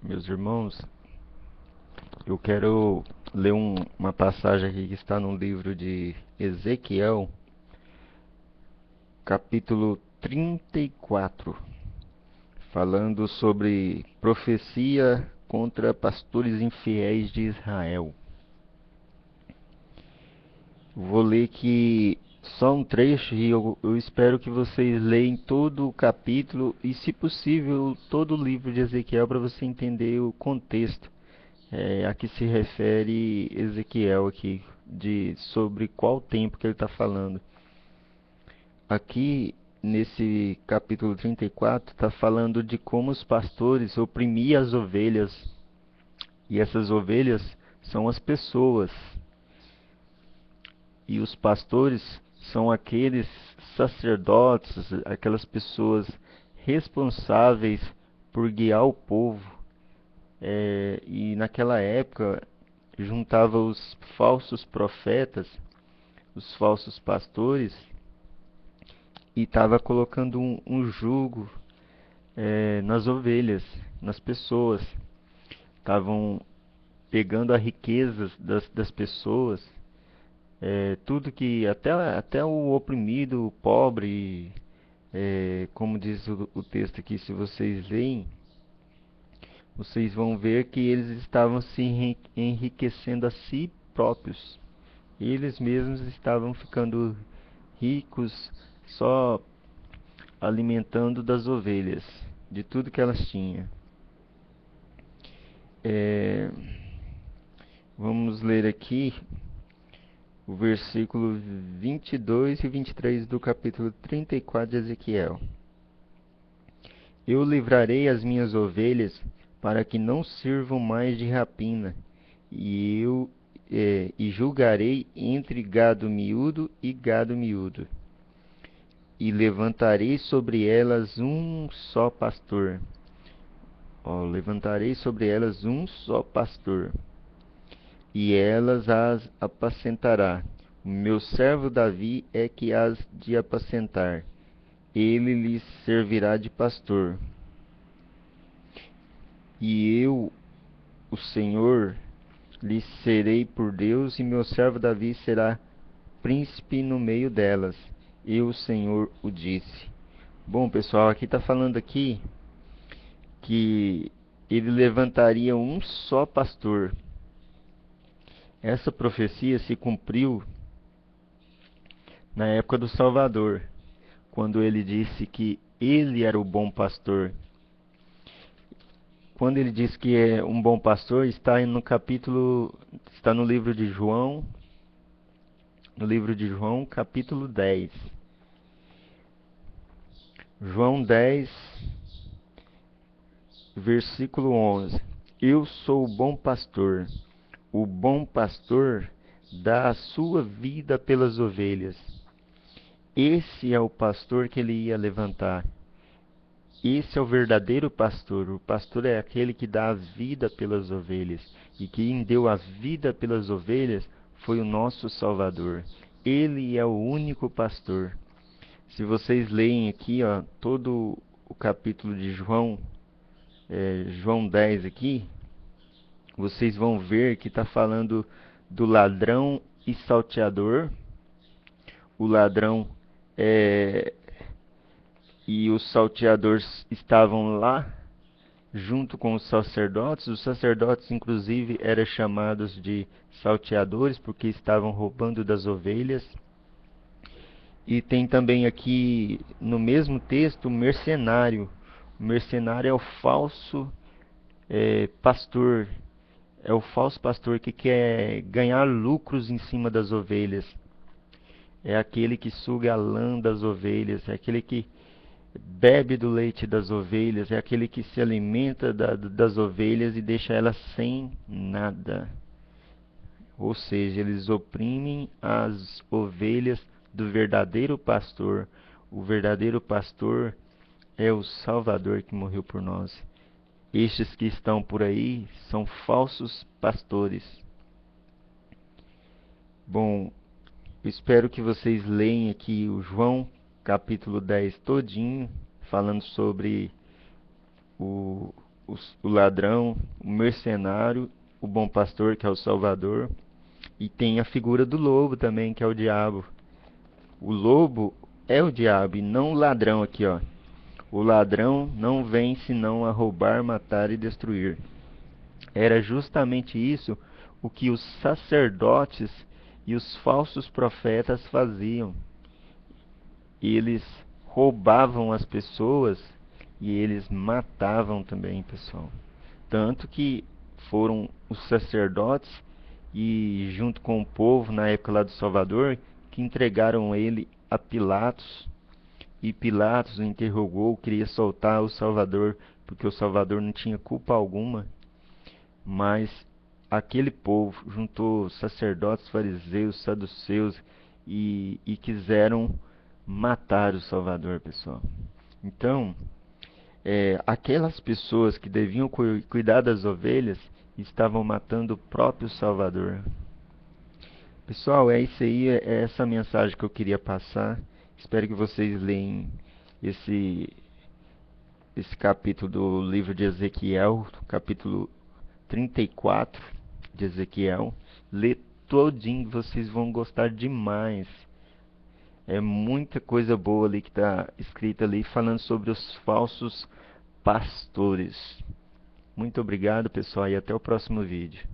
Meus irmãos, eu quero ler uma passagem aqui que está no livro de Ezequiel, capítulo 34, falando sobre profecia contra pastores infiéis de Israel. Vou ler aqui só um trecho e eu espero que vocês leiam todo o capítulo e, se possível, todo o livro de Ezequiel para você entender o contexto a que se refere Ezequiel aqui, sobre qual tempo que ele está falando. Aqui nesse capítulo 34 está falando de como os pastores oprimiam as ovelhas, e essas ovelhas são as pessoas, e os pastores são aqueles sacerdotes, aquelas pessoas responsáveis por guiar o povo. E naquela época juntava os falsos profetas, os falsos pastores, e estava colocando um jugo nas ovelhas, nas pessoas. Estavam pegando a riqueza das pessoas, tudo que até o oprimido, o pobre, como diz o texto aqui, se vocês leem, vocês vão ver que eles estavam se enriquecendo a si próprios. Eles mesmos estavam ficando ricos só alimentando das ovelhas, de tudo que elas tinham. É, Vamos ler aqui o versículo 22 e 23 do capítulo 34 de Ezequiel. Eu livrarei as minhas ovelhas para que não sirvam mais de rapina, e julgarei entre gado miúdo e gado miúdo, e levantarei sobre elas um só pastor. Levantarei sobre elas um só pastor, e elas as apacentará. O meu servo Davi é que as de apacentar. Ele lhes servirá de pastor. E eu, o Senhor, lhes serei por Deus, e meu servo Davi será príncipe no meio delas. Eu, o Senhor, o disse. Bom, pessoal, aqui está falando aqui que ele levantaria um só pastor. Essa profecia se cumpriu na época do Salvador, quando ele disse que ele era o bom pastor. Quando ele diz que é um bom pastor, está no livro de João, capítulo 10. João 10, versículo 11. Eu sou o bom pastor. O bom pastor dá a sua vida pelas ovelhas. Esse é o pastor que ele ia levantar. Esse é o verdadeiro pastor. O pastor é aquele que dá a vida pelas ovelhas. E quem deu a vida pelas ovelhas foi o nosso Salvador. Ele é o único pastor. Se vocês leem aqui, todo o capítulo de João, João 10 aqui, vocês vão ver que está falando do ladrão e salteador. O ladrão é, e os salteadores estavam lá junto com os sacerdotes. Os sacerdotes, inclusive, eram chamados de salteadores porque estavam roubando das ovelhas. E tem também aqui no mesmo texto o mercenário. O mercenário é o falso pastor. É o falso pastor que quer ganhar lucros em cima das ovelhas. É aquele que suga a lã das ovelhas. É aquele que bebe do leite das ovelhas. É aquele que se alimenta das ovelhas e deixa elas sem nada. Ou seja, eles oprimem as ovelhas do verdadeiro pastor. O verdadeiro pastor é o Salvador que morreu por nós. Estes que estão por aí são falsos pastores. Bom, eu espero que vocês leiam aqui o João capítulo 10 todinho, falando sobre o, o ladrão, o mercenário, o bom pastor, que é o Salvador, e tem a figura do lobo também, que é o diabo. O lobo é o diabo e não o ladrão aqui, ó. O ladrão não vem senão a roubar, matar e destruir. Era justamente isso o que os sacerdotes e os falsos profetas faziam. Eles roubavam as pessoas e eles matavam também, pessoal. Tanto que foram os sacerdotes e junto com o povo na época lá do Salvador que entregaram ele a Pilatos. E Pilatos o interrogou, queria soltar o Salvador, porque o Salvador não tinha culpa alguma. Mas aquele povo juntou sacerdotes, fariseus, saduceus e quiseram matar o Salvador, pessoal. Então, aquelas pessoas que deviam cuidar das ovelhas estavam matando o próprio Salvador. Pessoal, é isso aí, é essa mensagem que eu queria passar. Espero que vocês leiam esse, esse capítulo do livro de Ezequiel, capítulo 34 de Ezequiel. Lê todinho, vocês vão gostar demais. É muita coisa boa ali que está escrita ali, falando sobre os falsos pastores. Muito obrigado, pessoal, e até o próximo vídeo.